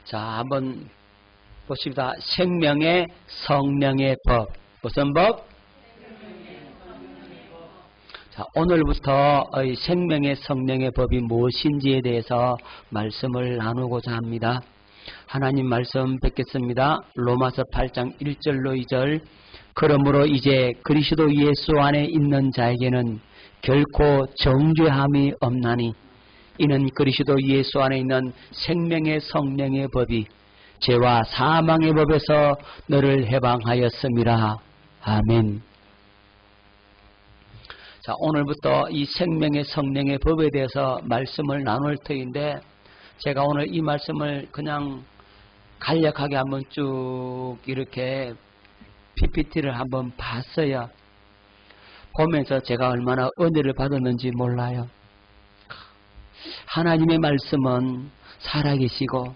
자, 한번 보십시다. 생명의 성령의 법. 무슨 법? 자, 오늘부터 이 생명의 성령의 법이 무엇인지에 대해서 말씀을 나누고자 합니다. 하나님 말씀 뵙겠습니다. 로마서 8장 1절로 2절. 그러므로 이제 그리스도 예수 안에 있는 자에게는 결코 정죄함이 없나니 이는 그리스도 예수 안에 있는 생명의 성령의 법이 죄와 사망의 법에서 너를 해방하였음이라. 아멘. 자, 오늘부터 이 생명의 성령의 법에 대해서 말씀을 나눌 터인데, 제가 오늘 이 말씀을 그냥 간략하게 한번 쭉 이렇게 PPT를 한번 봤어요. 보면서 제가 얼마나 은혜를 받았는지 몰라요. 하나님의 말씀은 살아계시고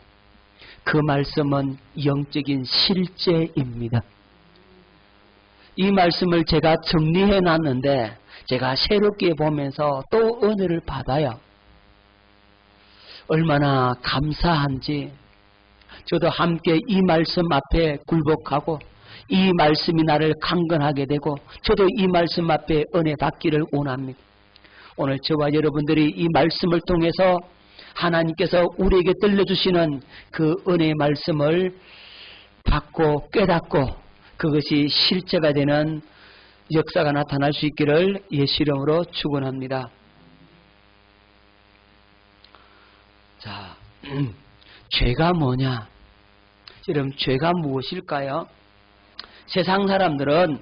그 말씀은 영적인 실제입니다. 이 말씀을 제가 정리해 놨는데 제가 새롭게 보면서 또 은혜를 받아요. 얼마나 감사한지. 저도 함께 이 말씀 앞에 굴복하고 이 말씀이 나를 강건하게 되고 저도 이 말씀 앞에 은혜 받기를 원합니다. 오늘 저와 여러분들이 이 말씀을 통해서 하나님께서 우리에게 들려주시는 그 은혜의 말씀을 받고 깨닫고 그것이 실제가 되는 역사가 나타날 수 있기를 예수 이름으로 축원합니다. 자, 죄가 뭐냐? 여러분, 죄가 무엇일까요? 세상 사람들은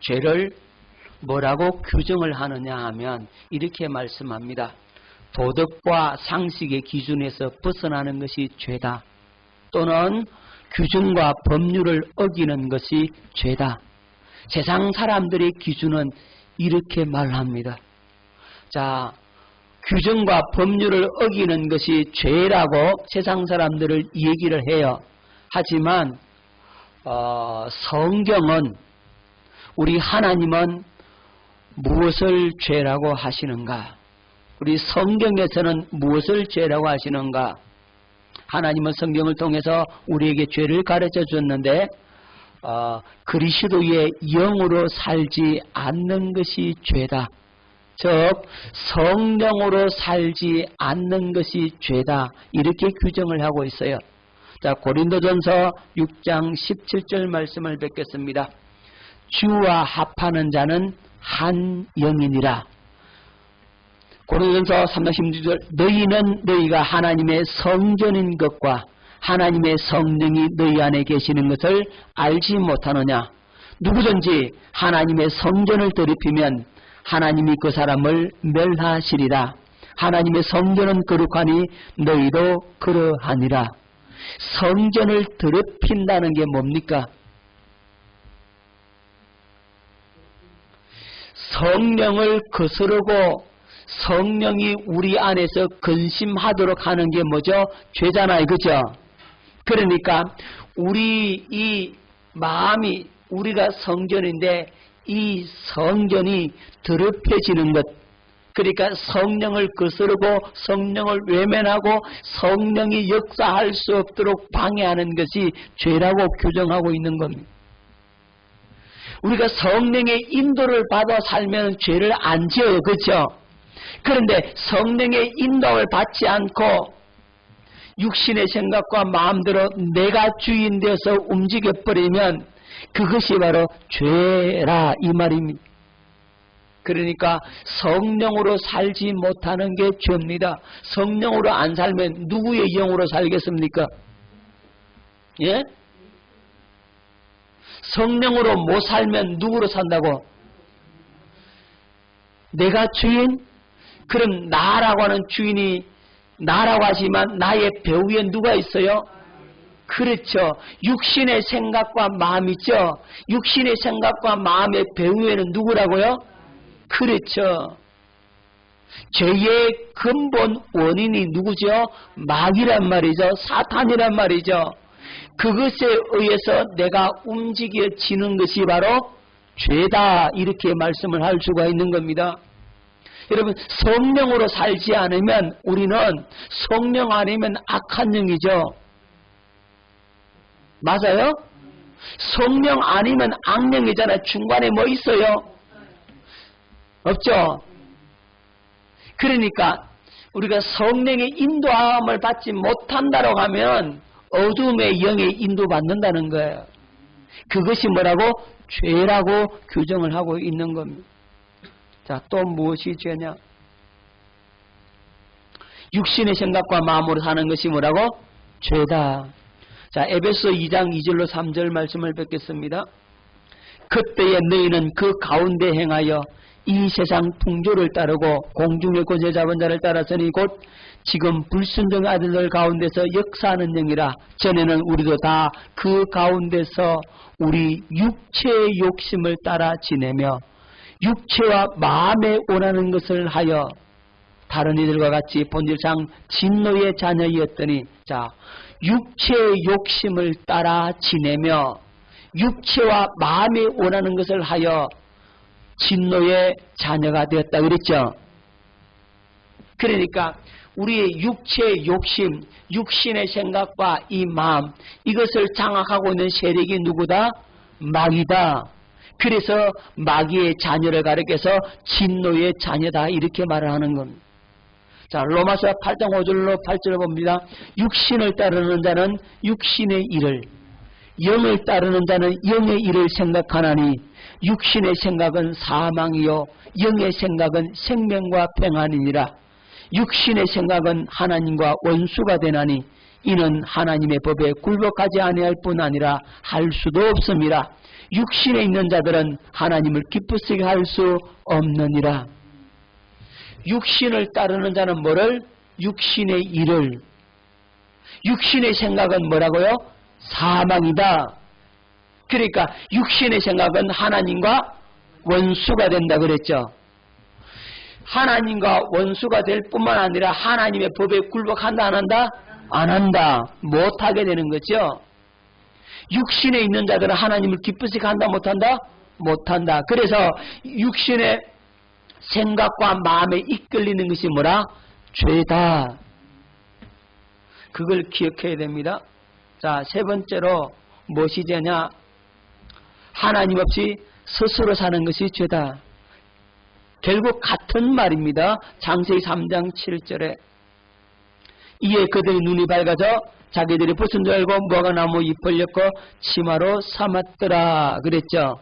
죄를 뭐라고 규정을 하느냐 하면 이렇게 말씀합니다. 도덕과 상식의 기준에서 벗어나는 것이 죄다. 또는 규준과 법률을 어기는 것이 죄다. 세상 사람들의 기준은 이렇게 말합니다. 자, 규정과 법률을 어기는 것이 죄라고 세상 사람들을 얘기를 해요. 하지만 성경은, 우리 하나님은 무엇을 죄라고 하시는가? 우리 성경에서는 무엇을 죄라고 하시는가? 하나님은 성경을 통해서 우리에게 죄를 가르쳐 줬는데 그리스도의 영으로 살지 않는 것이 죄다. 즉 성령으로 살지 않는 것이 죄다. 이렇게 규정을 하고 있어요. 자, 고린도전서 6장 17절 말씀을 뵙겠습니다. 주와 합하는 자는 한 영이니라. 고린도전서 3장 16절. 너희가 하나님의 성전인 것과 하나님의 성령이 너희 안에 계시는 것을 알지 못하느냐. 누구든지 하나님의 성전을 더럽히면 하나님이 그 사람을 멸하시리라. 하나님의 성전은 거룩하니 너희도 그러하니라. 성전을 더럽힌다는 게 뭡니까? 성령을 거스르고 성령이 우리 안에서 근심하도록 하는 게 뭐죠? 죄잖아요. 그죠? 그러니까 우리 이 마음이, 우리가 성전인데 이 성전이 더럽혀지는 것, 그러니까 성령을 거스르고 성령을 외면하고 성령이 역사할 수 없도록 방해하는 것이 죄라고 규정하고 있는 겁니다. 우리가 성령의 인도를 받아 살면 죄를 안 지어요. 그렇죠? 그런데 성령의 인도를 받지 않고 육신의 생각과 마음대로 내가 주인 되어서 움직여버리면 그것이 바로 죄라, 이 말입니다. 그러니까 성령으로 살지 못하는 게 죄입니다. 성령으로 안 살면 누구의 영으로 살겠습니까? 예? 성령으로 못 살면 누구로 산다고? 내가 주인? 그럼 나라고 하는 주인이 나라고 하지만 나의 배후에 누가 있어요? 그렇죠. 육신의 생각과 마음이죠. 육신의 생각과 마음의 배후에는 누구라고요? 그렇죠. 죄의 근본 원인이 누구죠? 마귀란 말이죠. 사탄이란 말이죠. 그것에 의해서 내가 움직여지는 것이 바로 죄다, 이렇게 말씀을 할 수가 있는 겁니다. 여러분 성령으로 살지 않으면 우리는 성령 아니면 악한 영이죠. 맞아요? 성령 아니면 악령이잖아요. 중간에 뭐 있어요? 없죠. 그러니까 우리가 성령의 인도함을 받지 못한다고 하면 어둠의 영에 인도받는다는 거예요. 그것이 뭐라고? 죄라고 규정을 하고 있는 겁니다. 자, 또 무엇이 죄냐? 육신의 생각과 마음으로 사는 것이 뭐라고? 죄다. 자, 에베소 2장 2절로 3절 말씀을 뵙겠습니다. 그때에 너희는 그 가운데 행하여 이 세상 풍조를 따르고 공중의 권세 잡은 자를 따라서니 곧 지금 불순종의 아들들 가운데서 역사하는 영이라. 전에는 우리도 다 그 가운데서 우리 육체의 욕심을 따라 지내며 육체와 마음에 원하는 것을 하여 다른 이들과 같이 본질상 진노의 자녀이었더니, 자, 육체의 욕심을 따라 지내며 육체와 마음에 원하는 것을 하여 진노의 자녀가 되었다 그랬죠. 그러니까 우리의 육체의 욕심, 육신의 생각과 이 마음, 이것을 장악하고 있는 세력이 누구다? 마귀다. 그래서 마귀의 자녀를 가리켜서 진노의 자녀다 이렇게 말을 하는 겁니다. 자, 로마서 8장 5절로 8절을 봅니다. 육신을 따르는 자는 육신의 일을, 영을 따르는 자는 영의 일을 생각하나니 육신의 생각은 사망이요 영의 생각은 생명과 평안이니라. 육신의 생각은 하나님과 원수가 되나니 이는 하나님의 법에 굴복하지 아니할 뿐 아니라 할 수도 없음이라. 육신에 있는 자들은 하나님을 기쁘시게 할 수 없느니라. 육신을 따르는 자는 뭐를? 육신의 일을. 육신의 생각은 뭐라고요? 사망이다. 그러니까 육신의 생각은 하나님과 원수가 된다 그랬죠. 하나님과 원수가 될 뿐만 아니라 하나님의 법에 굴복한다 안 한다? 안 한다. 못하게 되는 거죠. 육신에 있는 자들은 하나님을 기쁘시게 한다 못한다? 못한다. 그래서 육신의 생각과 마음에 이끌리는 것이 뭐라? 죄다. 그걸 기억해야 됩니다. 자, 세 번째로 무엇이 죄냐? 하나님 없이 스스로 사는 것이 죄다. 결국 같은 말입니다. 창세기 3장 7절에 이에 그들의 눈이 밝아져 자기들이 벗은 줄 알고 무화과나무 잎을 엮어 치마로 삼았더라 그랬죠.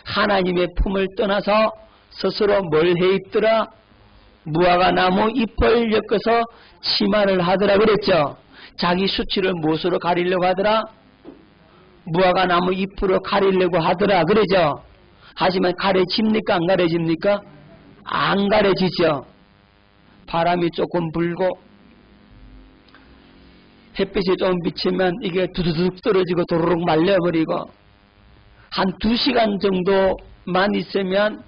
하나님의 품을 떠나서 스스로 뭘 해 입더라? 무화과나무 잎을 엮어서 치마를 하더라 그랬죠. 자기 수치를 무엇으로 가리려고 하더라? 무화과나무 잎으로 가리려고 하더라 그러죠. 하지만 가려집니까 안 가려집니까? 안 가려지죠. 바람이 조금 불고 햇빛이 좀 비치면 이게 두두둑 떨어지고 도로록 말려버리고 한 2시간 정도만 있으면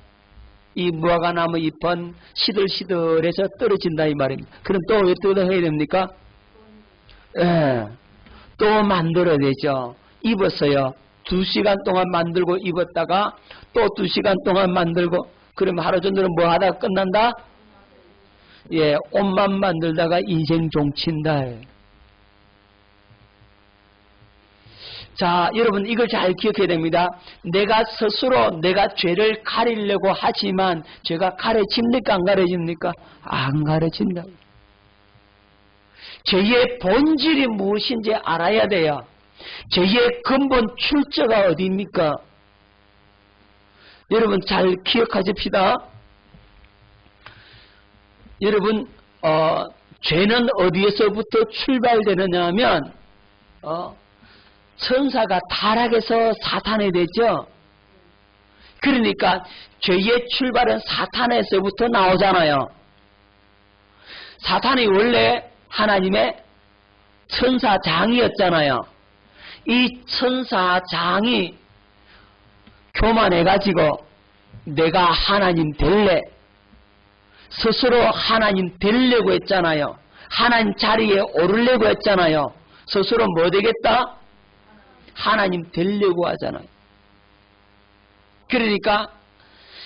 이 무화과나무 잎은 시들시들해서 떨어진다 이 말입니다. 그럼 또 왜 뜯어야 됩니까? 예, 또 만들어야 되죠. 입었어요. 2시간 동안 만들고 입었다가 또 2시간 동안 만들고 그러면 하루 종일 뭐 하다가 끝난다? 예, 옷만 만들다가 인생 종친다. 자, 여러분 이걸 잘 기억해야 됩니다. 내가 스스로 내가 죄를 가리려고 하지만 죄가 가려집니까 안 가려집니까? 안 가려진다. 죄의 본질이 무엇인지 알아야 돼요. 죄의 근본 출처가 어디입니까? 여러분 잘 기억하십시다. 여러분 죄는 어디에서부터 출발되느냐 하면 천사가 타락해서 사탄이 됐죠. 그러니까 죄의 출발은 사탄에서부터 나오잖아요. 사탄이 원래 하나님의 천사장이었잖아요. 이 천사장이 교만해가지고 내가 하나님 될래 스스로 하나님 되려고 했잖아요. 하나님 자리에 오르려고 했잖아요. 스스로 뭐 되겠다? 하나님 되려고 하잖아요. 그러니까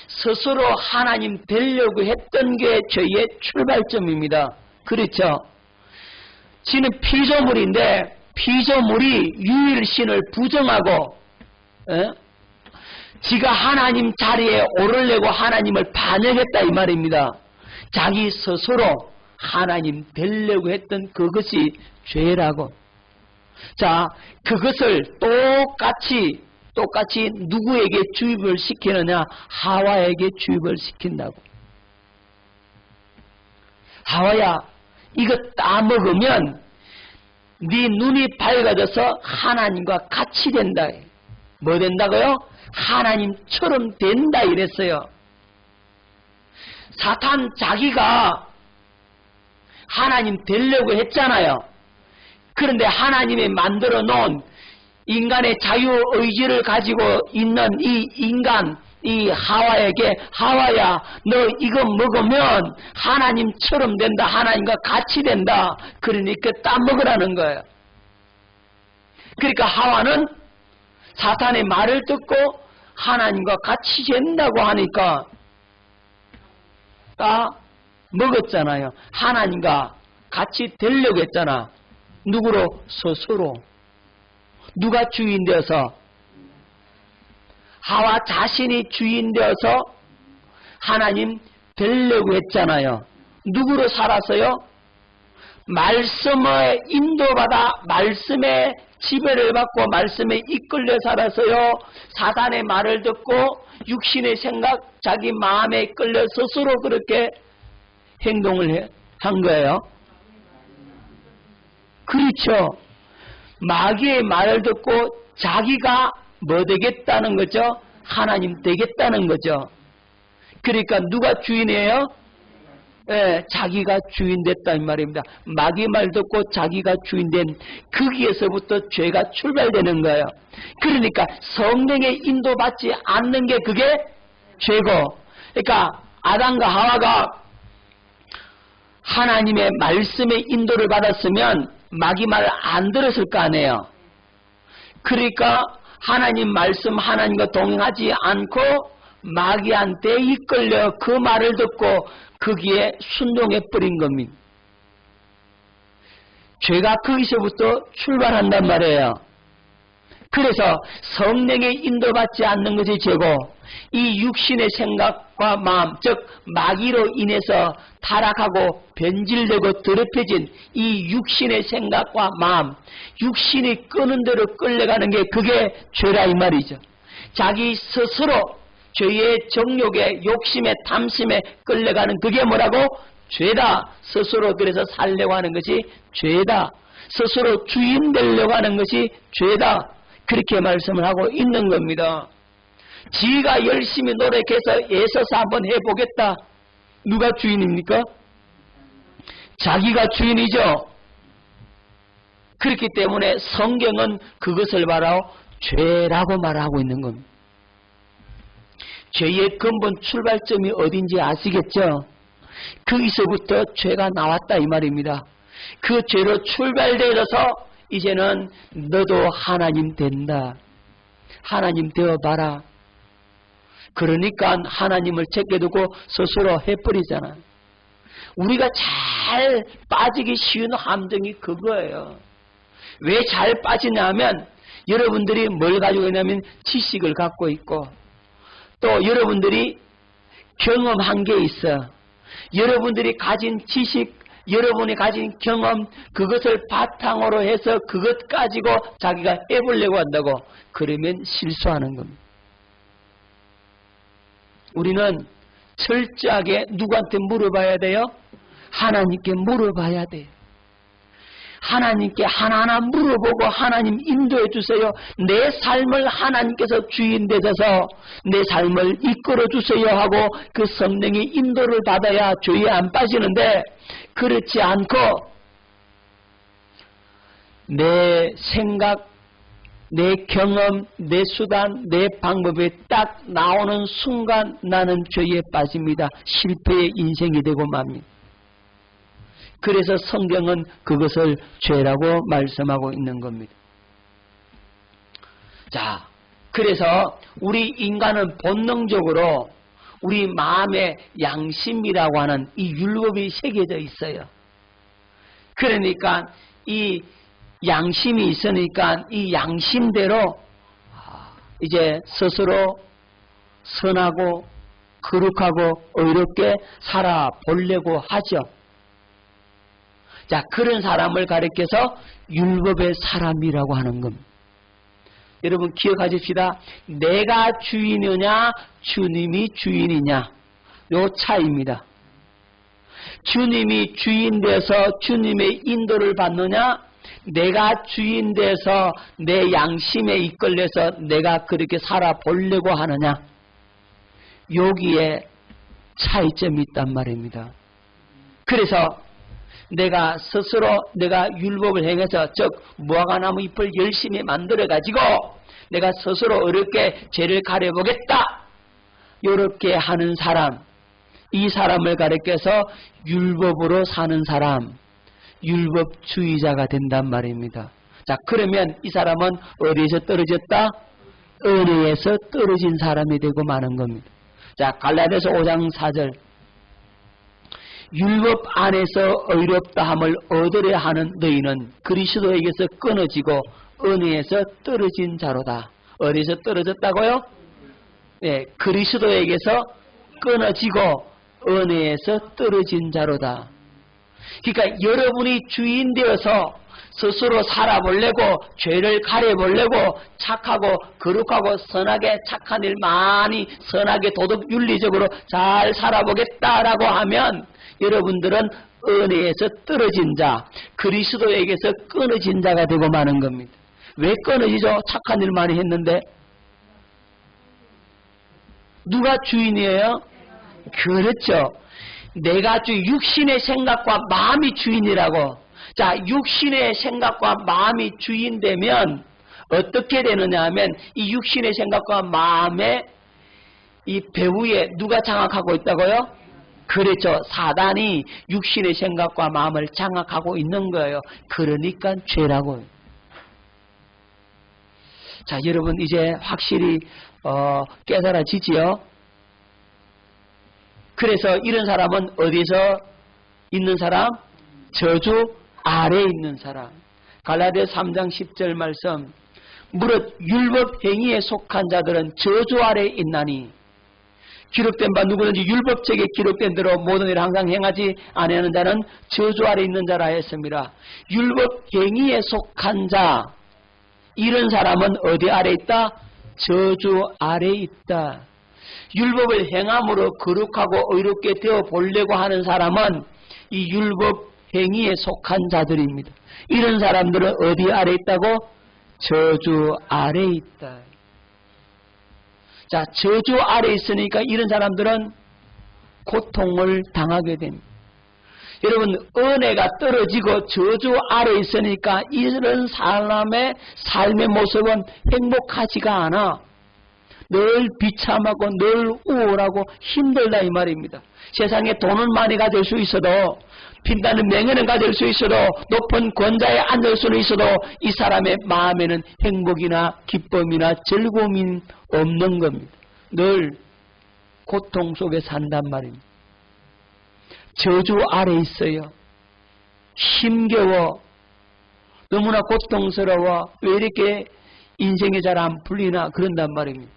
스스로 하나님 되려고 했던 게 죄의 출발점입니다. 그렇죠? 지는 피조물인데 피조물이 유일신을 부정하고 지가 하나님 자리에 오르려고 하나님을 반역했다 이 말입니다. 자기 스스로 하나님 되려고 했던 그것이 죄라고. 자, 그것을 똑같이 누구에게 주입을 시키느냐? 하와에게 주입을 시킨다고. 하와야, 이거 따먹으면 네 눈이 밝아져서 하나님과 같이 된다. 뭐 된다고요? 하나님처럼 된다 이랬어요. 사탄 자기가 하나님 되려고 했잖아요. 그런데 하나님이 만들어 놓은 인간의 자유의지를 가지고 있는 이 인간, 이 하와에게 하와야 너 이거 먹으면 하나님처럼 된다. 하나님과 같이 된다. 그러니까 따먹으라는 거예요. 그러니까 하와는 사탄의 말을 듣고 하나님과 같이 된다고 하니까 다 먹었잖아요. 하나님과 같이 되려고 했잖아. 누구로? 스스로. 누가 주인 되어서? 하와 자신이 주인 되어서 하나님 되려고 했잖아요. 누구로 살았어요? 말씀에 인도받아 말씀에 지배를 받고 말씀에 이끌려 살았어요. 사단의 말을 듣고 육신의 생각, 자기 마음에 끌려 스스로 그렇게 행동을 한 거예요. 그렇죠. 마귀의 말을 듣고 자기가 뭐 되겠다는 거죠? 하나님 되겠다는 거죠. 그러니까 누가 주인이에요? 자기가 주인 됐다 이 말입니다. 마귀 말 듣고 자기가 주인 된 거기에서부터 죄가 출발되는 거예요. 그러니까 성령의 인도받지 않는 게 그게 죄고, 그러니까 아담과 하와가 하나님의 말씀의 인도를 받았으면 마귀 말을 안 들었을 거 아니에요. 그러니까 하나님 말씀 하나님과 동행하지 않고 마귀한테 이끌려 그 말을 듣고 거기에 순종해 버린 겁니다. 죄가 거기서부터 출발한단 말이에요. 그래서 성령의 인도받지 않는 것이 죄고, 이 육신의 생각과 마음, 즉 마귀로 인해서 타락하고 변질되고 더럽혀진 이 육신의 생각과 마음, 육신이 끄는 대로 끌려가는 게 그게 죄라 이 말이죠. 자기 스스로 죄의 정욕에 욕심에 탐심에 끌려가는 그게 뭐라고? 죄다. 스스로 그래서 살려고 하는 것이 죄다. 스스로 주인 되려고 하는 것이 죄다. 그렇게 말씀을 하고 있는 겁니다. 지가 열심히 노력해서 애써서 한번 해보겠다. 누가 주인입니까? 자기가 주인이죠. 그렇기 때문에 성경은 그것을 바로 죄라고 말하고 있는 겁니다. 죄의 근본 출발점이 어딘지 아시겠죠? 거기서부터 죄가 나왔다 이 말입니다. 그 죄로 출발되어서 이제는 너도 하나님 된다. 하나님 되어봐라. 그러니까 하나님을 제껴두고 스스로 해버리잖아. 우리가 잘 빠지기 쉬운 함정이 그거예요. 왜 잘 빠지냐면 여러분들이 뭘 가지고 있냐면 지식을 갖고 있고, 또 여러분들이 경험한 게 있어. 여러분들이 가진 지식, 여러분이 가진 경험, 그것을 바탕으로 해서 그것 가지고 자기가 해보려고 한다고. 그러면 실수하는 겁니다. 우리는 철저하게 누구한테 물어봐야 돼요? 하나님께 물어봐야 돼요. 하나님께 하나하나 물어보고 하나님 인도해 주세요. 내 삶을 하나님께서 주인 되셔서 내 삶을 이끌어 주세요 하고 그 성령의 인도를 받아야 죄에 안 빠지는데, 그렇지 않고 내 생각, 내 경험, 내 수단, 내 방법이 딱 나오는 순간 나는 죄에 빠집니다. 실패의 인생이 되고 맙니다. 그래서 성경은 그것을 죄라고 말씀하고 있는 겁니다. 자, 그래서 우리 인간은 본능적으로 우리 마음에 양심이라고 하는 이 율법이 새겨져 있어요. 그러니까 이 양심이 있으니까 이 양심대로 이제 스스로 선하고 거룩하고 의롭게 살아보려고 하죠. 자, 그런 사람을 가리켜서 율법의 사람이라고 하는 겁니다. 여러분 기억하십시다. 내가 주인이냐 주님이 주인이냐 요 차이입니다. 주님이 주인 돼서 주님의 인도를 받느냐, 내가 주인 돼서 내 양심에 이끌려서 내가 그렇게 살아보려고 하느냐, 여기에 차이점이 있단 말입니다. 그래서 내가 스스로 내가 율법을 행해서, 즉 무화과나무 잎을 열심히 만들어 가지고 내가 스스로 어렵게 죄를 가려보겠다, 이렇게 하는 사람, 이 사람을 가리켜서 율법으로 사는 사람, 율법주의자가 된단 말입니다. 자, 그러면 이 사람은 어디에서 떨어졌다? 은혜에서 떨어진 사람이 되고 마는 겁니다. 자, 갈라디아서 5장 4절, 율법 안에서 의롭다함을 얻으려 하는 너희는 그리스도에게서 끊어지고 은혜에서 떨어진 자로다. 어디에서 떨어졌다고요? 네, 그리스도에게서 끊어지고 은혜에서 떨어진 자로다. 그러니까 여러분이 주인 되어서 스스로 살아보려고, 죄를 가려보려고, 착하고 거룩하고 선하게 착한 일 많이 선하게 도덕 윤리적으로 잘 살아보겠다라고 하면 여러분들은 은혜에서 떨어진 자, 그리스도에게서 끊어진 자가 되고 마는 겁니다. 왜 끊어지죠? 착한 일 많이 했는데. 누가 주인이에요? 그렇죠. 내가 육신의 생각과 마음이 주인이라고. 자, 육신의 생각과 마음이 주인되면 어떻게 되느냐 하면, 이 육신의 생각과 마음의 이 배후에 누가 장악하고 있다고요? 그렇죠. 사단이 육신의 생각과 마음을 장악하고 있는 거예요. 그러니까 죄라고요. 자, 여러분 이제 확실히 깨달아지지요? 그래서 이런 사람은 어디서 있는 사람? 저주 아래에 있는 사람. 갈라디아 3장 10절 말씀, 무릇 율법 행위에 속한 자들은 저주 아래에 있나니, 기록된 바 누구든지 율법책에 기록된 대로 모든 일을 항상 행하지 아니하는 자는 저주 아래에 있는 자라 했습니다. 율법 행위에 속한 자, 이런 사람은 어디 아래에 있다? 저주 아래에 있다. 율법을 행함으로 거룩하고 의롭게 되어 보려고 하는 사람은 이 율법 행위에 속한 자들입니다. 이런 사람들은 어디 아래 있다고? 저주 아래 있다. 자, 저주 아래 있으니까 이런 사람들은 고통을 당하게 됩니다. 여러분, 은혜가 떨어지고 저주 아래 있으니까 이런 사람의 삶의 모습은 행복하지가 않아. 늘 비참하고 늘 우울하고 힘들다 이 말입니다. 세상에 돈은 많이 가질 수 있어도, 빛나는 명예는 가질 수 있어도, 높은 권좌에 앉을 수는 있어도 이 사람의 마음에는 행복이나 기쁨이나 즐거움이 없는 겁니다. 늘 고통 속에 산단 말입니다. 저주 아래 있어요. 힘겨워, 너무나 고통스러워, 왜 이렇게 인생이 잘 안 풀리나 그런단 말입니다.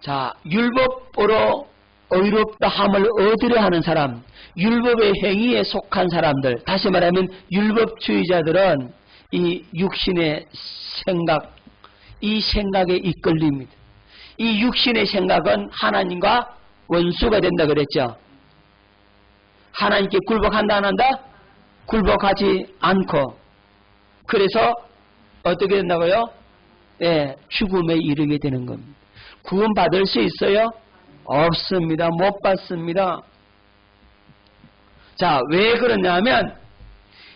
자, 율법으로 의롭다함을 얻으려 하는 사람, 율법의 행위에 속한 사람들, 다시 말하면 율법주의자들은 이 육신의 생각, 이 생각에 이끌립니다. 이 육신의 생각은 하나님과 원수가 된다 그랬죠. 하나님께 굴복한다 안 한다? 굴복하지 않고, 그래서 어떻게 된다고요? 예, 죽음에 이르게 되는 겁니다. 구원 받을 수 있어요? 없습니다. 못 받습니다. 자, 왜 그러냐면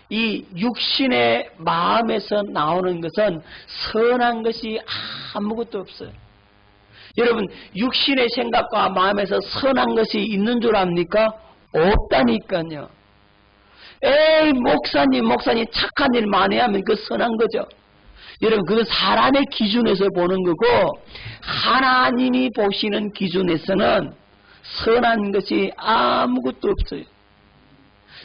이 육신의 마음에서 나오는 것은 선한 것이 아무것도 없어요. 여러분, 육신의 생각과 마음에서 선한 것이 있는 줄 압니까? 없다니까요. 에이, 목사님 착한 일 많이 하면 그 선한 거죠. 여러분, 그건 사람의 기준에서 보는 거고, 하나님이 보시는 기준에서는 선한 것이 아무것도 없어요.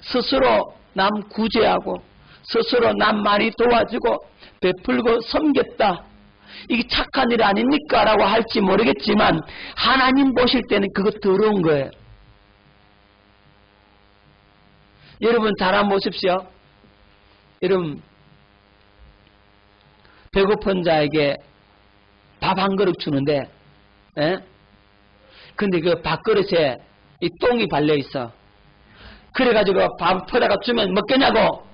스스로 남 구제하고 스스로 남 많이 도와주고 베풀고 섬겼다. 이게 착한 일 아닙니까? 라고 할지 모르겠지만 하나님 보실 때는 그거 더러운 거예요. 여러분 잘 한번 보십시오. 여러분 배고픈 자에게 밥 한 그릇 주는데 근데 그 밥그릇에 이 똥이 발려 있어. 그래가지고 밥 퍼다가 주면 먹겠냐고.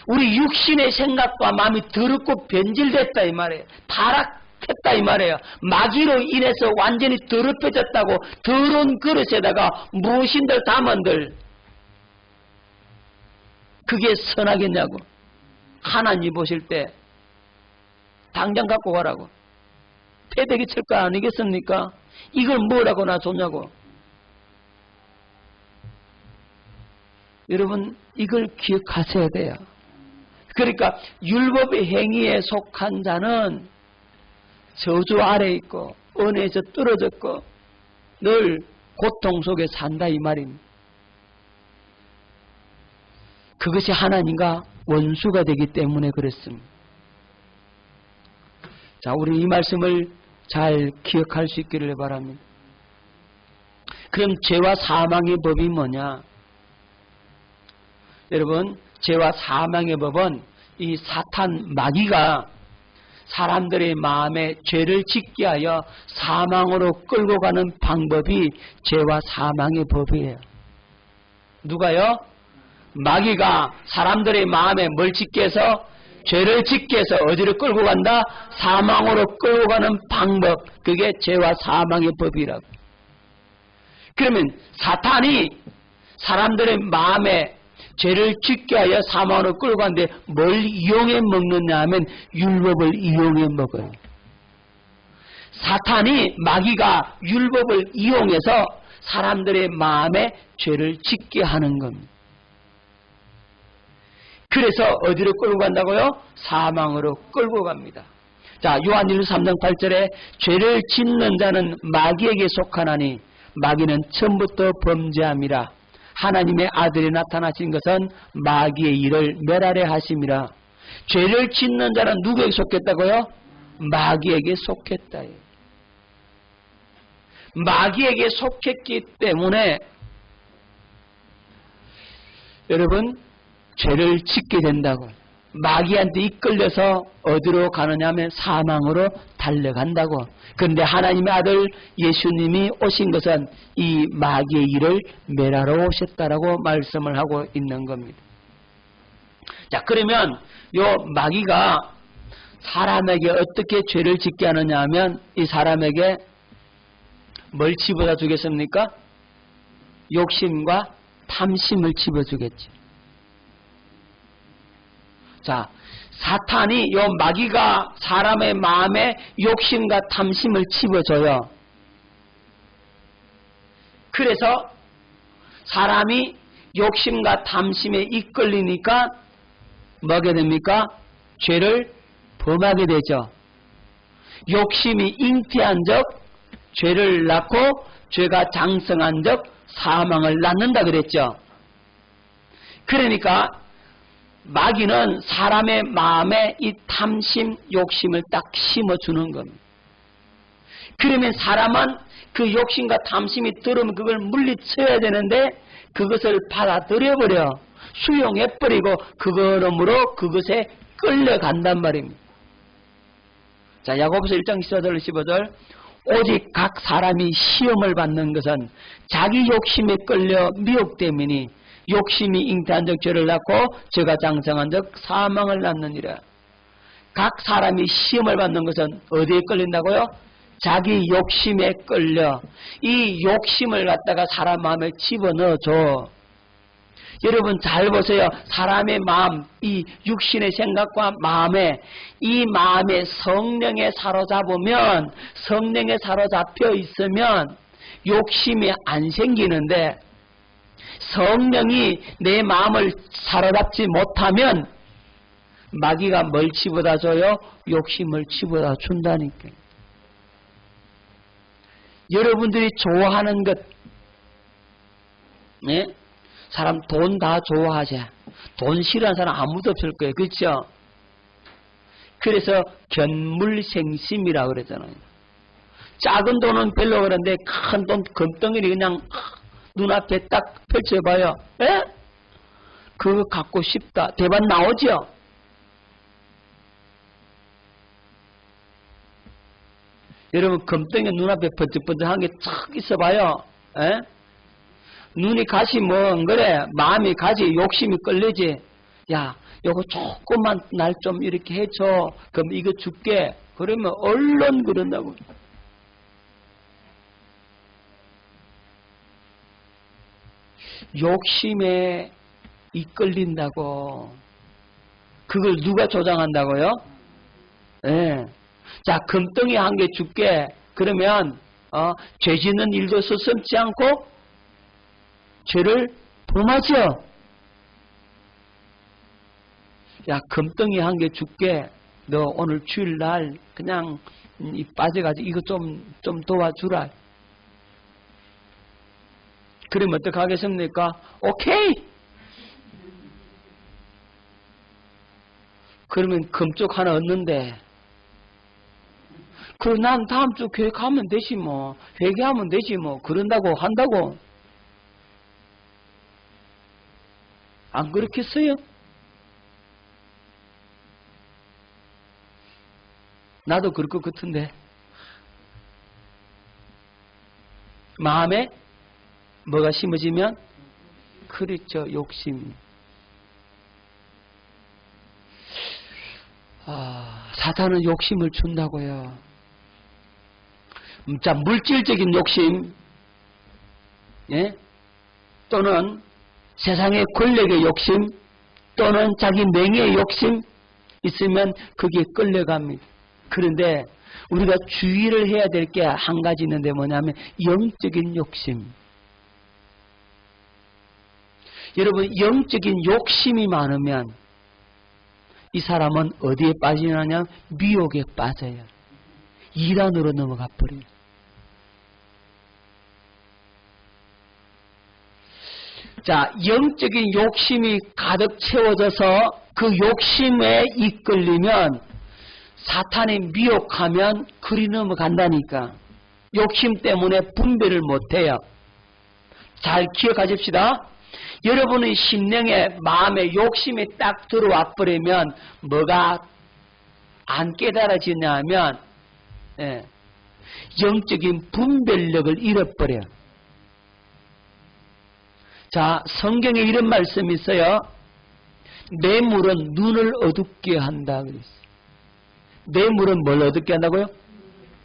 우리 육신의 생각과 마음이 더럽고 변질됐다 이 말이에요. 타락했다 이 말이에요. 마귀로 인해서 완전히 더럽혀졌다고. 더러운 그릇에다가 무엇인들 담은들 그게 선하겠냐고. 하나님 보실 때 당장 갖고 가라고. 패대기 칠 거 아니겠습니까? 이걸 뭐라고 나 줬냐고. 여러분 이걸 기억하셔야 돼요. 그러니까 율법의 행위에 속한 자는 저주 아래 있고 은혜에서 떨어졌고 늘 고통 속에 산다 이 말입니다. 그것이 하나님과 원수가 되기 때문에 그렇습니다. 자, 우리 이 말씀을 잘 기억할 수 있기를 바랍니다. 그럼 죄와 사망의 법이 뭐냐? 여러분, 죄와 사망의 법은 이 사탄 마귀가 사람들의 마음에 죄를 짓게 하여 사망으로 끌고 가는 방법이 죄와 사망의 법이에요. 누가요? 마귀가 사람들의 마음에 뭘 짓게 해서? 죄를 짓게 해서 어디로 끌고 간다? 사망으로 끌고 가는 방법. 그게 죄와 사망의 법이라고. 그러면 사탄이 사람들의 마음에 죄를 짓게 하여 사망으로 끌고 가는데 뭘 이용해 먹느냐 하면 율법을 이용해 먹어요. 사탄이 마귀가 율법을 이용해서 사람들의 마음에 죄를 짓게 하는 겁니다. 그래서 어디로 끌고 간다고요? 사망으로 끌고 갑니다. 자, 요한일서 3장 8절에 죄를 짓는 자는 마귀에게 속하나니 마귀는 처음부터 범죄함이라. 하나님의 아들이 나타나신 것은 마귀의 일을 멸하려 하심이라. 죄를 짓는 자는 누구에게 속했다고요? 마귀에게 속했다. 마귀에게 속했기 때문에 여러분 죄를 짓게 된다고. 마귀한테 이끌려서 어디로 가느냐 하면 사망으로 달려간다고. 그런데 하나님의 아들 예수님이 오신 것은 이 마귀의 일을 멸하러 오셨다라고 말씀을 하고 있는 겁니다. 자, 그러면 요 마귀가 사람에게 어떻게 죄를 짓게 하느냐 하면 이 사람에게 뭘 집어다 주겠습니까? 욕심과 탐심을 집어주겠죠. 자, 사탄이 요 마귀가 사람의 마음에 욕심과 탐심을 집어줘요. 그래서 사람이 욕심과 탐심에 이끌리니까 뭐게 됩니까? 죄를 범하게 되죠. 욕심이 잉태한 적 죄를 낳고 죄가 장성한 적 사망을 낳는다 그랬죠. 그러니까 마귀는 사람의 마음에 이 탐심, 욕심을 딱 심어주는 겁니다. 그러면 사람은 그 욕심과 탐심이 들으면 그걸 물리쳐야 되는데 그것을 받아들여버려 수용해버리고 그걸음으로 그것에 끌려간단 말입니다. 자, 야고보서 1장 14절 15절 오직 각 사람이 시험을 받는 것은 자기 욕심에 끌려 미혹됨이니 욕심이 잉태한 적 죄를 낳고 죄가 장성한 적 사망을 낳느니라. 각 사람이 시험을 받는 것은 어디에 끌린다고요? 자기 욕심에 끌려. 이 욕심을 갖다가 사람 마음에 집어넣어줘. 여러분 잘 보세요. 사람의 마음, 이 육신의 생각과 마음에 이 마음에 성령에 사로잡으면 성령에 사로잡혀 있으면 욕심이 안 생기는데 성령이 내 마음을 사로잡지 못하면 마귀가 뭘 치보다 줘요? 욕심을 치보다 준다니까. 여러분들이 좋아하는 것, 네? 사람 돈 다 좋아하지. 돈 싫어하는 사람 아무도 없을 거예요. 그렇죠? 그래서 견물생심이라고 그러잖아요. 작은 돈은 별로 그런데 큰 돈 금덩이를 그냥 눈앞에 딱 펼쳐봐요. 에? 그거 갖고 싶다. 대박 나오죠? 여러분 금덩이 눈앞에 번쩍번쩍한 게 탁 있어봐요. 에? 눈이 가시 뭐 안 그래? 마음이 가지 욕심이 끌리지. 야, 요거 조금만 날 좀 이렇게 해줘. 그럼 이거 줄게. 그러면 얼른 그런다고. 욕심에 이끌린다고. 그걸 누가 조장한다고요? 예. 네. 자, 금덩이 한 개 줄게. 그러면 죄 짓는 일도 서슴지 않고 죄를 범하죠. 야, 금덩이 한 개 줄게. 너 오늘 주일날 그냥 빠져가지고 이거 좀 도와주라. 그러면 어떻게 하겠습니까? 오케이! 그러면 금쪽 하나 얻는데, 그럼 난 다음 주 교회 가면 되지 뭐. 회개하면 되지 뭐. 그런다고 한다고. 안 그렇겠어요? 나도 그럴 것 같은데. 마음에 뭐가 심어지면? 그렇죠. 욕심. 사탄은 욕심을 준다고요. 자, 물질적인 욕심, 예? 또는 세상의 권력의 욕심, 또는 자기 명예의 욕심 있으면 그게 끌려갑니다. 그런데 우리가 주의를 해야 될 게 한 가지 있는데 뭐냐면 영적인 욕심. 여러분, 영적인 욕심이 많으면 이 사람은 어디에 빠지느냐? 미혹에 빠져요. 이단으로 넘어가 버려요. 자, 영적인 욕심이 가득 채워져서 그 욕심에 이끌리면 사탄이 미혹하면 그리 넘어간다니까. 욕심 때문에 분별을 못해요. 잘 기억하십시다. 여러분의 심령에 마음에 욕심이 딱 들어와 버리면 뭐가 안 깨달아지냐 하면 영적인 분별력을 잃어버려요. 자, 성경에 이런 말씀이 있어요. 뇌물은 눈을 어둡게 한다 그랬어요. 뇌물은 뭘 어둡게 한다고요?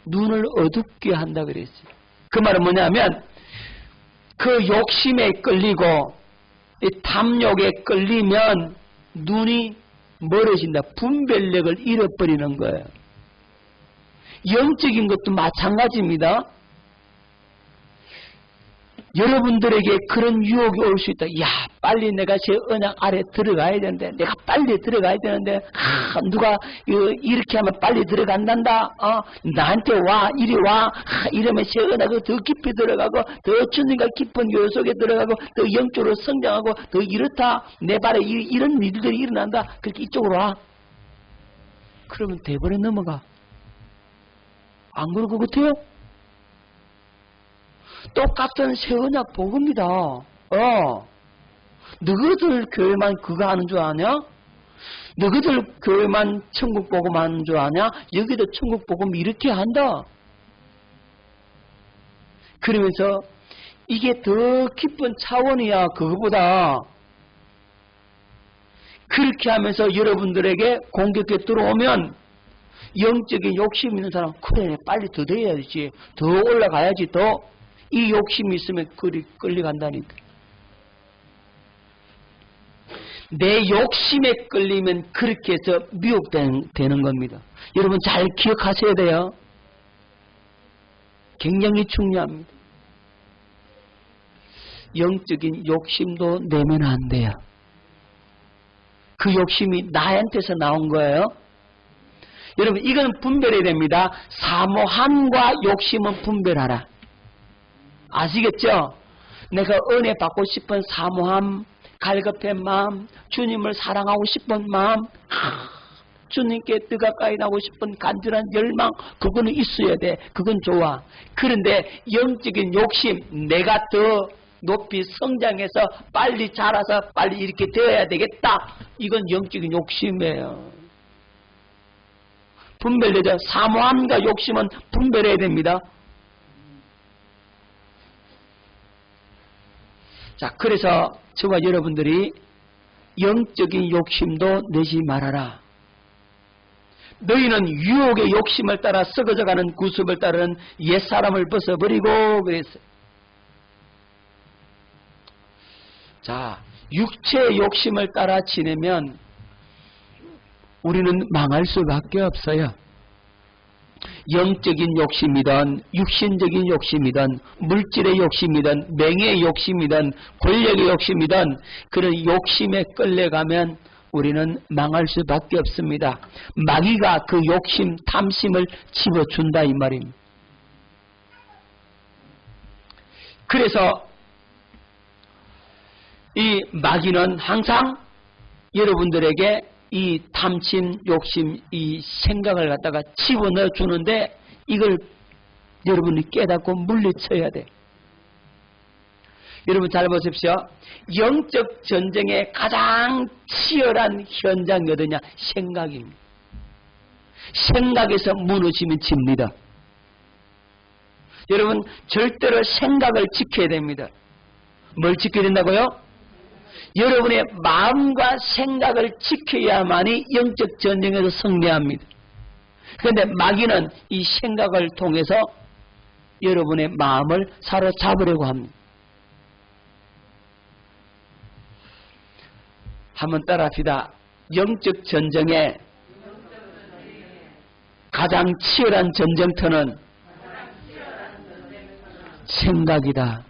눈을 어둡게 한다 그랬어요. 그 말은 뭐냐면 그 욕심에 끌리고 이 탐욕에 끌리면 눈이 멀어진다. 분별력을 잃어버리는 거예요. 영적인 것도 마찬가지입니다. 여러분들에게 그런 유혹이 올 수 있다. 야, 빨리 내가 제 언약 아래 들어가야 되는데, 내가 빨리 들어가야 되는데, 누가 이렇게 하면 빨리 들어간단다. 나한테 와, 이리 와. 이러면 제 언약을 더 깊이 들어가고, 더 주님과 깊은 교회 속에 들어가고, 더 영적으로 성장하고, 더 이렇다. 내 발에 이런 일들이 일어난다. 그렇게 이쪽으로 와. 그러면 대번에 넘어가. 안 그럴 것 같아요? 똑같은 새 언약 복음이다. 너희들 교회만 그거 하는 줄 아냐? 너희들 교회만 천국 복음 하는 줄 아냐? 여기도 천국 복음 이렇게 한다. 그러면서 이게 더 깊은 차원이야. 그거보다. 그렇게 하면서 여러분들에게 공격해 들어오면 영적인 욕심 있는 사람, 그래 빨리 더 돼야지, 더 올라가야지, 더. 이 욕심이 있으면 그리 끌려간다니까. 내 욕심에 끌리면 그렇게 해서 미혹되는 겁니다. 여러분 잘 기억하셔야 돼요. 굉장히 중요합니다. 영적인 욕심도 내면 안 돼요. 그 욕심이 나한테서 나온 거예요. 여러분, 이건 분별해야 됩니다. 사모함과 욕심은 분별하라. 아시겠죠? 내가 은혜 받고 싶은 사모함, 갈급한 마음, 주님을 사랑하고 싶은 마음, 주님께 더 가까이 나고 싶은 간절한 열망, 그거는 있어야 돼. 그건 좋아. 그런데 영적인 욕심, 내가 더 높이 성장해서 빨리 자라서 빨리 이렇게 되어야 되겠다. 이건 영적인 욕심이에요. 분별되죠. 사모함과 욕심은 분별해야 됩니다. 자, 그래서 저와 여러분들이 영적인 욕심도 내지 말아라. 너희는 유혹의 욕심을 따라 썩어져가는 구습을 따르는 옛사람을 벗어버리고 그랬어요. 자, 육체의 욕심을 따라 지내면 우리는 망할 수밖에 없어요. 영적인 욕심이든 육신적인 욕심이든 물질의 욕심이든 명예의 욕심이든 권력의 욕심이든 그런 욕심에 끌려가면 우리는 망할 수밖에 없습니다. 마귀가 그 욕심, 탐심을 집어준다 이 말입니다. 그래서 이 마귀는 항상 여러분들에게 이 탐심, 욕심, 이 생각을 갖다가 집어넣어 주는데 이걸 여러분이 깨닫고 물리쳐야 돼. 여러분 잘 보십시오. 영적 전쟁의 가장 치열한 현장이 어디냐? 생각입니다. 생각에서 무너지면 집니다. 여러분 절대로 생각을 지켜야 됩니다. 뭘 지켜야 된다고요? 여러분의 마음과 생각을 지켜야만이 영적 전쟁에서 승리합니다. 그런데 마귀는 이 생각을 통해서 여러분의 마음을 사로잡으려고 합니다. 한번 따라합시다. 영적 전쟁의 가장 치열한 전쟁터는 생각이다.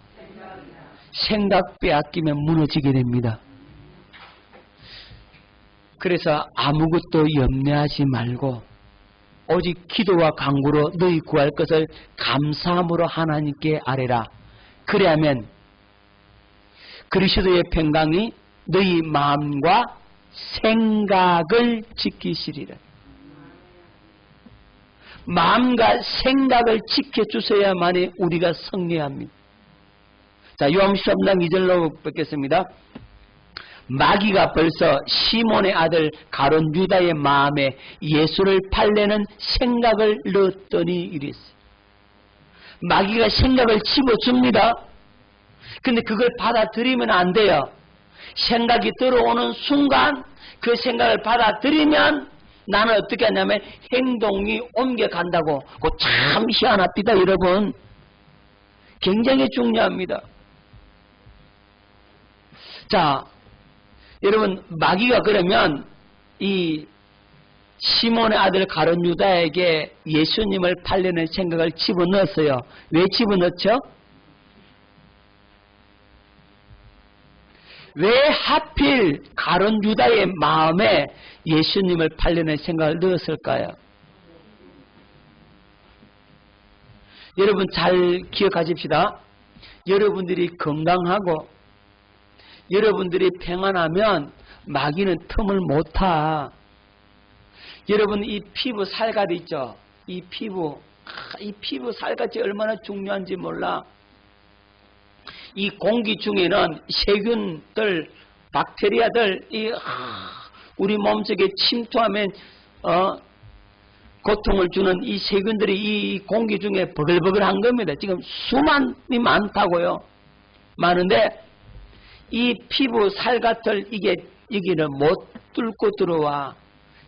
생각 빼앗기면 무너지게 됩니다. 그래서 아무것도 염려하지 말고 오직 기도와 간구로 너희 구할 것을 감사함으로 하나님께 아뢰라. 그래야면 그리스도의 평강이 너희 마음과 생각을 지키시리라. 마음과 생각을 지켜주셔야만이 우리가 승리합니다. 자, 요한복음 13장 2절로 뵙겠습니다. 마귀가 벌써 시몬의 아들 가룟 유다의 마음에 예수를 팔려는 생각을 넣었더니 이랬어요. 마귀가 생각을 집어줍니다. 근데 그걸 받아들이면 안 돼요. 생각이 들어오는 순간 그 생각을 받아들이면 나는 어떻게 하냐면 행동이 옮겨간다고. 그거 참 희한합니다, 여러분. 굉장히 중요합니다. 자, 여러분 마귀가 그러면 이 시몬의 아들 가룟 유다에게 예수님을 팔려는 생각을 집어넣었어요. 왜 집어넣죠? 왜 하필 가룟 유다의 마음에 예수님을 팔려는 생각을 넣었을까요? 여러분 잘 기억하십시다. 여러분들이 건강하고 여러분들이 평안하면 마귀는 틈을 못 타. 여러분 이 피부 살갗 있죠? 이 피부 살갗이 얼마나 중요한지 몰라. 이 공기 중에는 세균들, 박테리아들 우리 몸속에 침투하면 고통을 주는 이 세균들이 이 공기 중에 버글버글한 겁니다. 지금 수만이 많다고요. 많은데 이 피부 살갗을 이게 여기는 못 뚫고 들어와.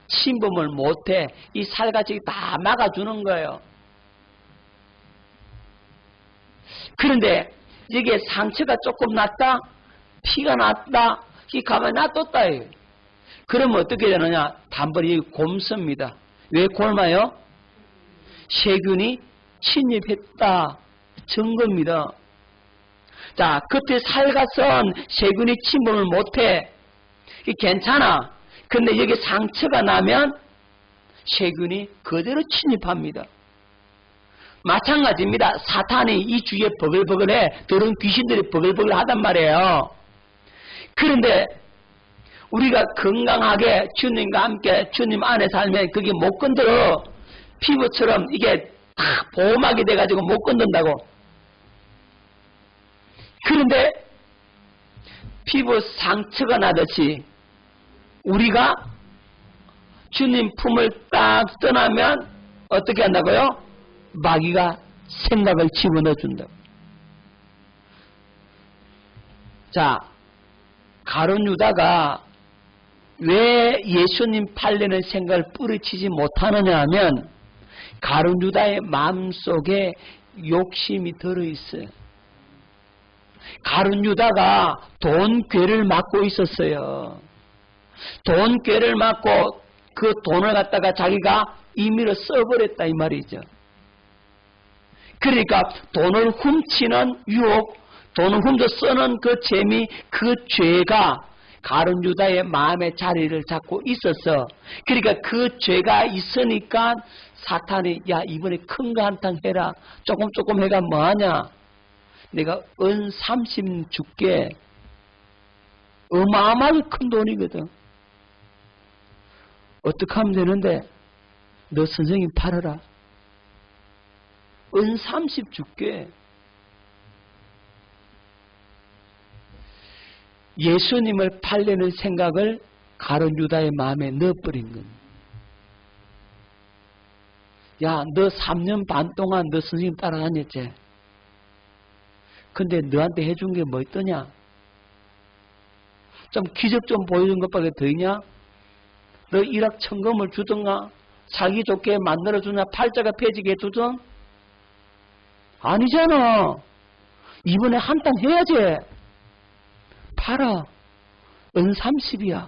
침범을 못해. 이 살갗이 다 막아주는 거예요. 그런데 여기에 상처가 조금 났다, 피가 났다, 이 가만히 놔뒀다. 그러면 어떻게 되느냐? 단번에 곪습니다. 왜 곪아요? 세균이 침입했다 증거입니다. 자, 그때 살갗은 세균이 침범을 못해. 괜찮아. 근데 여기 상처가 나면 세균이 그대로 침입합니다. 마찬가지입니다. 사탄이 이 주위에 버글버글해. 더러운 귀신들이 버글버글 하단 말이에요. 그런데 우리가 건강하게 주님과 함께 주님 안에 살면 그게 못 건드려. 피부처럼 이게 다 보호막이 돼가지고 못 건든다고. 그런데 피부 상처가 나듯이 우리가 주님 품을 딱 떠나면 어떻게 한다고요? 마귀가 생각을 집어넣어 준다. 자, 가룟 유다가 왜 예수님 팔려는 생각을 뿌리치지 못하느냐 하면 가룟 유다의 마음속에 욕심이 들어있어요. 가룟 유다가 돈괴를 맡고 있었어요. 돈괴를 맡고 그 돈을 갖다가 자기가 임의로 써버렸다 이 말이죠. 그러니까 돈을 훔치는 유혹, 돈을 훔쳐 쓰는 그 재미, 그 죄가 가룟 유다의 마음의 자리를 잡고 있었어. 그러니까 그 죄가 있으니까 사탄이 야 이번에 큰 거 한탕 해라. 조금 해가 뭐하냐. 내가 은 30 줄게. 어마어마하게 큰 돈이거든. 어떻게 하면 되는데 너 선생님 팔아라. 은 30 줄게. 예수님을 팔려는 생각을 가룟 유다의 마음에 넣어버린 겁니다. 야, 너 3년 반 동안 너 선생님 따라다녔지? 근데 너한테 해준 게 뭐 있더냐? 좀 기적 좀 보여준 것밖에 더 있냐? 너 일확천금을 주던가? 살기 좋게 만들어주냐? 팔자가 펴지게 해주든? 아니잖아. 이번에 한탕 해야지. 팔아. 은 30이야.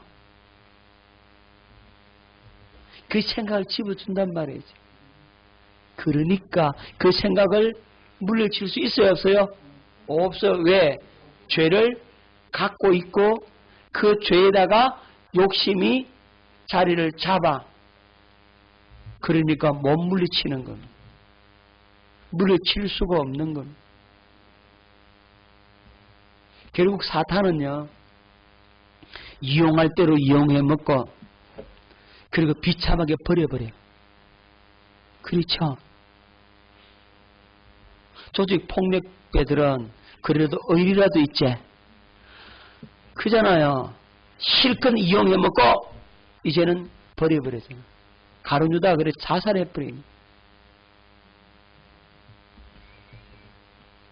그 생각을 집어준단 말이지. 그러니까 그 생각을 물리칠 수 있어요, 없어요? 없어요. 왜? 죄를 갖고 있고 그 죄에다가 욕심이 자리를 잡아. 그러니까 못 물리치는 겁니다. 물리칠 수가 없는 겁니다. 결국 사탄은요, 이용할 대로 이용해 먹고, 그리고 비참하게 버려버려. 그렇죠? 조직 폭력배들은 그래도 의리라도 있지. 그잖아요. 실컷 이용해 먹고, 이제는 버려버려져. 가룟 유다가 그래 자살해버린.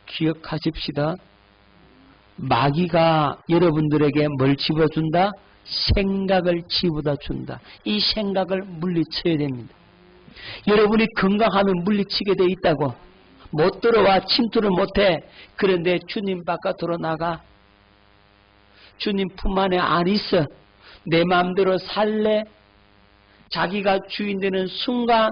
기억하십시다. 마귀가 여러분들에게 뭘 집어준다? 생각을 집어다 준다. 이 생각을 물리쳐야 됩니다. 여러분이 건강하면 물리치게 돼 있다고. 못 들어와 침투를 못해. 그런데 주님 바깥으로 나가. 주님 품 안에 안 있어. 내 마음대로 살래. 자기가 주인 되는 순간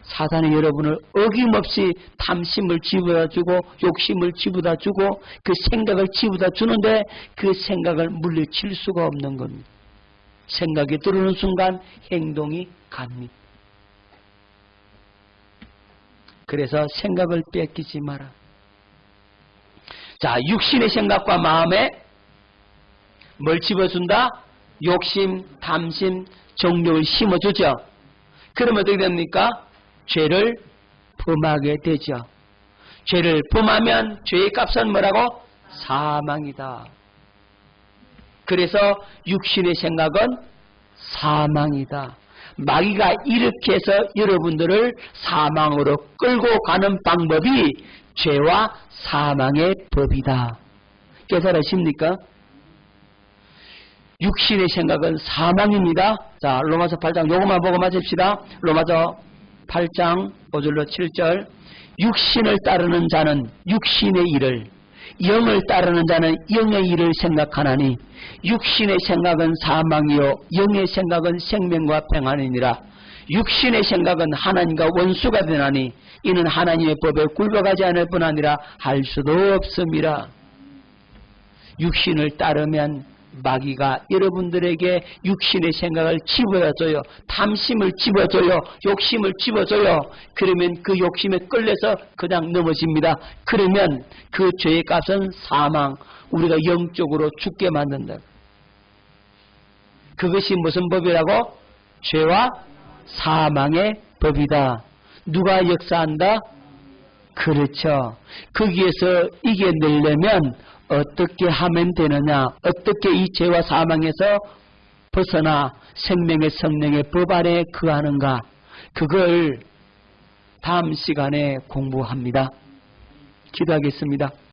사단이 여러분을 어김없이 탐심을 집어다 주고 욕심을 집어다 주고 그 생각을 집어다 주는데 그 생각을 물리칠 수가 없는 겁니다. 생각이 들어오는 순간 행동이 갑니다. 그래서 생각을 뺏기지 마라. 자, 육신의 생각과 마음에 뭘 집어준다? 욕심, 탐심, 정욕을 심어주죠. 그러면 어떻게 됩니까? 죄를 범하게 되죠. 죄를 범하면 죄의 값은 뭐라고? 사망이다. 그래서 육신의 생각은 사망이다. 마귀가 이렇게 해서 여러분들을 사망으로 끌고 가는 방법이 죄와 사망의 법이다. 깨달으십니까? 육신의 생각은 사망입니다. 자, 로마서 8장 요것만 보고 마칩시다. 로마서 8장 5절로 7절. 육신을 따르는 자는 육신의 일을, 영을 따르는 자는 영의 일을 생각하나니 육신의 생각은 사망이요 영의 생각은 생명과 평안이니라. 육신의 생각은 하나님과 원수가 되나니 이는 하나님의 법에 굴복하지 않을 뿐 아니라 할 수도 없음이라. 육신을 따르면 마귀가 여러분들에게 육신의 생각을 집어줘요. 탐심을 집어줘요. 욕심을 집어줘요. 그러면 그 욕심에 끌려서 그냥 넘어집니다. 그러면 그 죄의 값은 사망, 우리가 영적으로 죽게 만든다. 그것이 무슨 법이라고? 죄와 사망의 법이다. 누가 역사한다? 그렇죠. 거기에서 이겨내려면 어떻게 하면 되느냐? 어떻게 이 죄와 사망에서 벗어나 생명의 성령의 법 안에 거하는가? 그걸 다음 시간에 공부합니다. 기도하겠습니다.